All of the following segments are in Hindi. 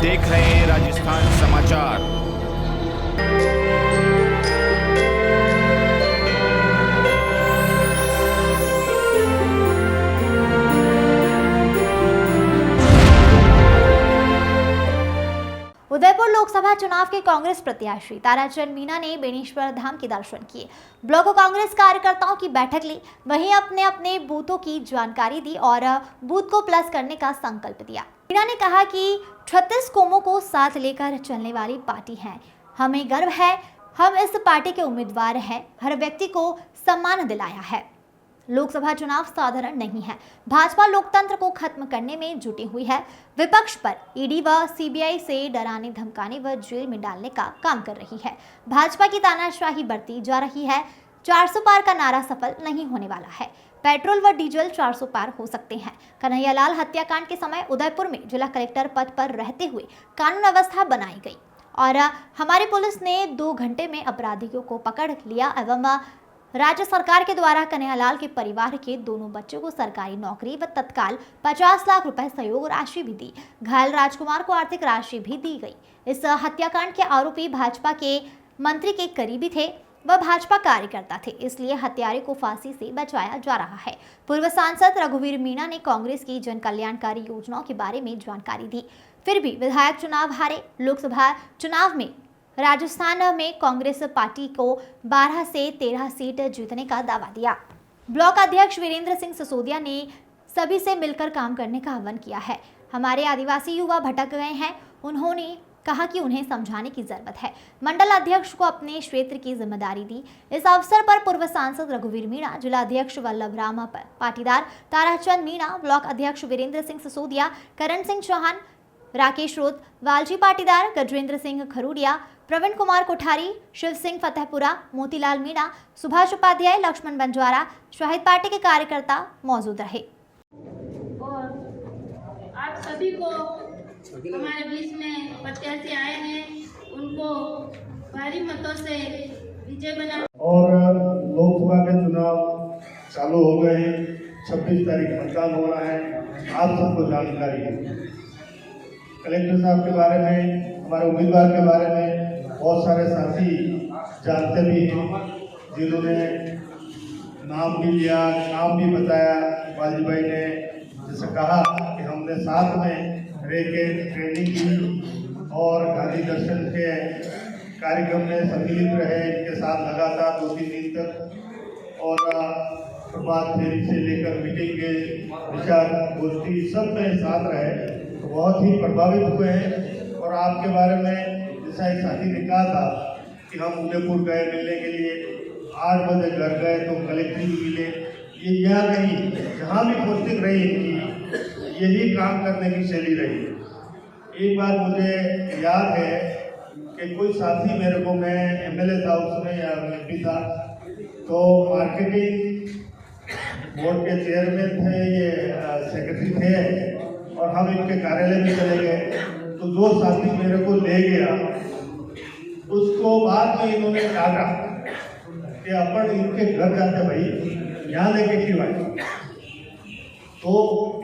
देख रहे हैं राजस्थान समाचार। उदयपुर लोकसभा चुनाव के कांग्रेस प्रत्याशी ताराचंद मीणा ने बेनीश्वर धाम के दर्शन किए, ब्लॉक कांग्रेस कार्यकर्ताओं की बैठक ली, वहीं अपने अपने बूथों की जानकारी दी और बूथ को प्लस करने का संकल्प दिया। मीणा ने कहा कि 36 कौमों को साथ लेकर चलने वाली पार्टी है, हमें गर्व है, हम इस पार्टी के उम्मीदवार हैं, हर व्यक्ति को सम्मान दिलाया है। लोकसभा चुनाव साधारण नहीं है, भाजपा लोकतंत्र को खत्म करने में जुटी हुई है, विपक्ष पर ईडी व सीबीआई से डराने धमकाने व जेल में डालने का काम कर रही है। भाजपा की तानाशाही बढ़ती जा रही है। 400 पार का नारा सफल नहीं होने वाला है, पेट्रोल व डीजल 400 पार हो सकते हैं। कन्हैयालाल हत्याकांड के समय उदयपुर में जिला कलेक्टर पद पर रहते हुए कानून व्यवस्था बनाई गई और हमारी पुलिस ने 2 घंटे में अपराधियों को पकड़ लिया एवं राज्य सरकार के द्वारा कन्हैयालाल के परिवार के दोनों बच्चों को सरकारी नौकरी व तत्काल 50 लाख रुपए सहयोग राशि भी दी। घायल राजकुमार को आर्थिक राशि भी दी गई। इस हत्याकांड के आरोपी भाजपा के मंत्री के करीबी थे, वह भाजपा कार्यकर्ता थे, इसलिए हत्यारे को फांसी से बचाया जा रहा है। पूर्व सांसद रघुवीर मीणा ने कांग्रेस की जन कल्याणकारी योजनाओं के बारे में जानकारी दी, फिर भी विधायक चुनाव हारे। लोकसभा चुनाव में राजस्थान में कांग्रेस पार्टी को 12 से 13 सीट जीतने का दावा दिया। ब्लॉक अध्यक्ष वीरेंद्र सिंह सिसोदिया ने सभी से मिलकर काम करने का आह्वान किया है। हमारे आदिवासी युवा भटक गए हैं, उन्होंने कहा कि उन्हें समझाने की जरूरत है। मंडल अध्यक्ष को अपने क्षेत्र की जिम्मेदारी दी। इस अवसर पर पूर्व सांसद रघुवीर मीणा, जिला अध्यक्ष वल्लभ राम पाटीदार, ताराचंद मीणा, ब्लॉक अध्यक्ष वीरेंद्र सिंह सिसोदिया, करण सिंह चौहान, राकेश रोत, वालजी पाटीदार, गजेंद्र सिंह खरूडिया, प्रवीण कुमार कोठारी, शिव सिंह फतेहपुरा, मोतीलाल मीणा, सुभाष उपाध्याय, लक्ष्मण बंजारा, शहीद पार्टी के कार्यकर्ता मौजूद रहे। और आप सभी को हमारे बीच में प्रत्याशी आए हैं, उनको भारी मतों से विजय बना। और लोकसभा के चुनाव चालू हो गए हैं, 26 तारीख मतदान हो रहा है, आप सबको जानकारी है। कलेक्टर साहब के बारे में, हमारे उम्मीदवार के बारे में बहुत सारे साथी जानते भी हैं, जिन्होंने नाम भी लिया, नाम भी बताया। वाजी भाई ने जैसे कहा कि हमने साथ में रह के ट्रेनिंग की और गांधी दर्शन के कार्यक्रम में सम्मिलित रहे, इनके साथ लगातार 2-3 दिन तक, और प्रभात फेरी से लेकर मीटिंग के विचार गोष्ठी सब में साथ रहे, तो बहुत ही प्रभावित हुए हैं। और आपके बारे में जैसा एक साथी ने कहा था कि हम उदयपुर गए मिलने के लिए, 8 बजे घर गए तो कलेक्टर भी मिले। ये यहाँ नहीं, जहाँ भी पोस्टिंग रही इनकी, यही काम करने की शैली रही। एक बार मुझे याद है कि कोई साथी मेरे को, मैं एमएलए था उसमें या एमपी था, तो मार्केटिंग बोर्ड के चेयरमैन थे, ये सेक्रेटरी थे, और हम इनके कार्यालय में चले गए, तो 2 साथी मेरे को ले गया। उसको बाद में इन्होंने डांटा कि अपन इनके घर जाते भाई, यहाँ लेके क्यों आए। तो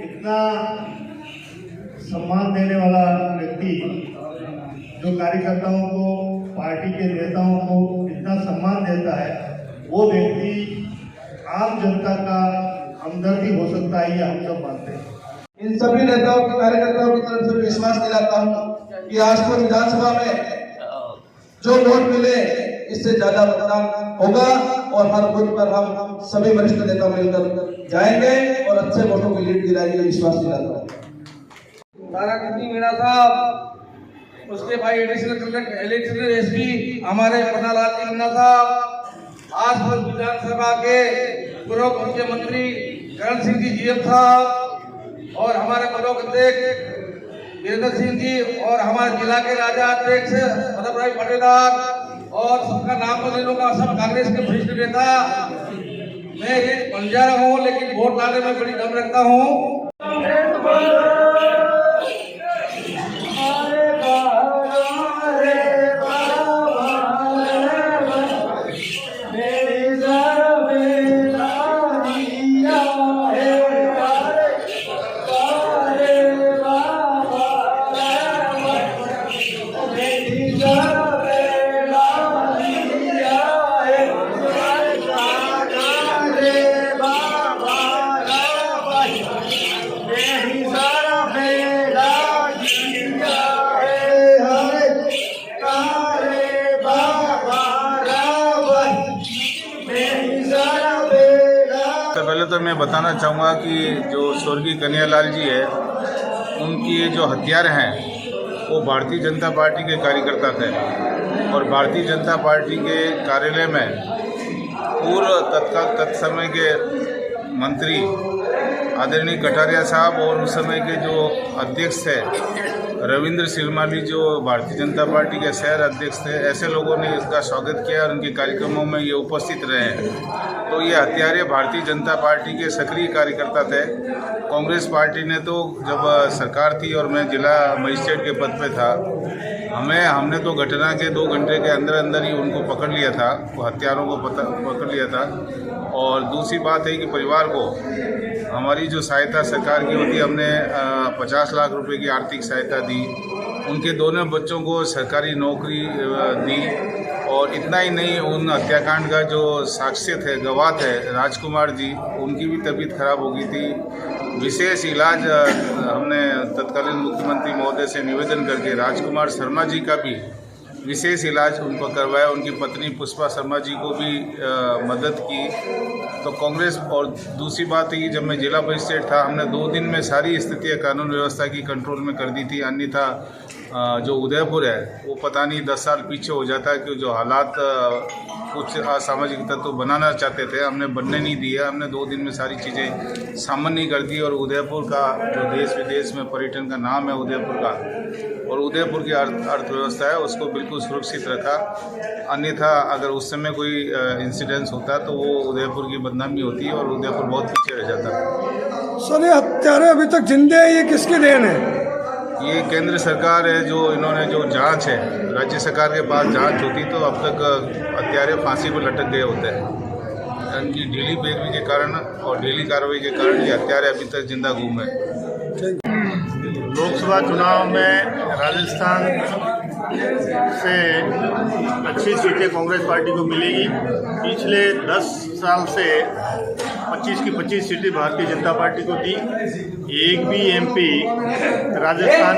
इतना सम्मान देने वाला व्यक्ति, जो कार्यकर्ताओं को, पार्टी के नेताओं को इतना सम्मान देता है, वो व्यक्ति आम जनता का हमदर्दी हो सकता है, ये हम सब मानते हैं। इन सभी नेताओं के कार्यकर्ताओं की तरफ से विश्वास दिलाता हूँ कि आज को विधानसभा में जो वोट मिले, इससे ज्यादा मतदान होगा और हर बूथ पर हम सभी वरिष्ठ नेता मिलकर जाएंगे और अच्छे वोटों की लीड दिलाएंगे, विश्वास दिलाता हूँ। ताराचंद मीणा साहब, उसके भाई एडिशनल एसपी हमारे पन्नालाल जी मीणा साहब, आसपास विधानसभा के पूर्व मुख्यमंत्री करण सिंह जी जीएम साहब, और हमारे ब्लॉक अध्यक्ष वीरेंद्र सिंह जी, और हमारे जिला के राजा अध्यक्ष वल्लभ राय पाटीदार, और सबका नाम तो ले लूंगा, सब कांग्रेस के वरिष्ठ नेता। मैं एक बंजारा हूँ, लेकिन वोट डालने में बड़ी दम रखता हूँ। मैं बताना चाहूँगा कि जो स्वर्गीय कन्हैयालाल जी है, उनकी जो हत्यारे हैं वो भारतीय जनता पार्टी के कार्यकर्ता थे और भारतीय जनता पार्टी के कार्यालय में पूर्व तत्समय के मंत्री आदरणीय कटारिया साहब और उस समय के जो अध्यक्ष थे रविंद्र सिरमाली, जो भारतीय जनता पार्टी के शहर अध्यक्ष थे, ऐसे लोगों ने इसका स्वागत किया और उनके कार्यक्रमों में ये उपस्थित रहे। तो ये हत्यारे भारतीय जनता पार्टी के सक्रिय कार्यकर्ता थे। कांग्रेस पार्टी ने तो जब सरकार थी और मैं जिला मजिस्ट्रेट के पद पे था, हमने तो घटना के 2 घंटे के अंदर ही उनको पकड़ लिया था, वो हत्यारों को पकड़ लिया था। और दूसरी बात है कि परिवार को हमारी जो सहायता सरकार की होती है, हमने 50 लाख रुपए की आर्थिक सहायता दी, उनके दोनों बच्चों को सरकारी नौकरी दी। और इतना ही नहीं, उन हत्याकांड का जो साक्ष्य थे, गवाह थे राजकुमार जी, उनकी भी तबीयत खराब हो गई थी। विशेष इलाज हमने तत्कालीन मुख्यमंत्री महोदय से निवेदन करके राजकुमार शर्मा जी का भी विशेष इलाज उनको करवाया। उनकी पत्नी पुष्पा शर्मा जी को भी मदद की। तो कांग्रेस, और दूसरी बात है कि जब मैं जिला मजिस्ट्रेट था, हमने 2 दिन में सारी स्थितियाँ कानून व्यवस्था की कंट्रोल में कर दी थी। अन्यथा जो उदयपुर है वो पता नहीं 10 साल पीछे हो जाता है, कि जो हालात कुछ असामाजिक तत्व बनाना चाहते थे, हमने बनने नहीं दिया। हमने 2 दिन में सारी चीज़ें सामान्य कर दी और उदयपुर का जो देश विदेश में पर्यटन का नाम है उदयपुर का, और उदयपुर की अर्थव्यवस्था है, उसको बिल्कुल सुरक्षित रखा। अन्यथा अगर उस समय कोई इंसिडेंस होता तो वो उदयपुर की बदनामी होती है और उदयपुर बहुत पीछे रह जाता। सर, ये हत्यारे अभी तक जिंदे हैं, ये किसकी देन है? ये केंद्र सरकार है, जो इन्होंने जो जांच है, राज्य सरकार के पास जांच होती तो अब तक हत्यारे फांसी पर लटक गए होते हैं। इनकी ढीली पैरवी के कारण और ढीली कार्रवाई के कारण ये हत्यारे अभी तक जिंदा गुम है। लोकसभा चुनाव में राजस्थान से अच्छी सीटें कांग्रेस पार्टी को मिलेगी। पिछले 10 साल से 25 की 25 सीटें भारतीय जनता पार्टी को दी। एक भी एमपी राजस्थान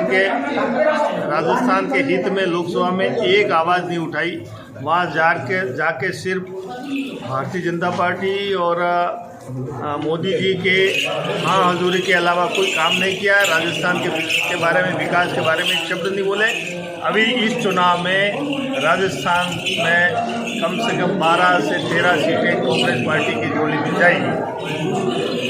के हित में लोकसभा में एक आवाज़ नहीं उठाई। वहाँ जाके सिर्फ भारतीय जनता पार्टी और मोदी जी के हाँ हजूरी के अलावा कोई काम नहीं किया। राजस्थान के बारे में, विकास के बारे में एक शब्द नहीं बोले। अभी इस चुनाव में राजस्थान में कम से कम 12 से 13 सीटें कांग्रेस पार्टी की जोड़ी दी जाएगी।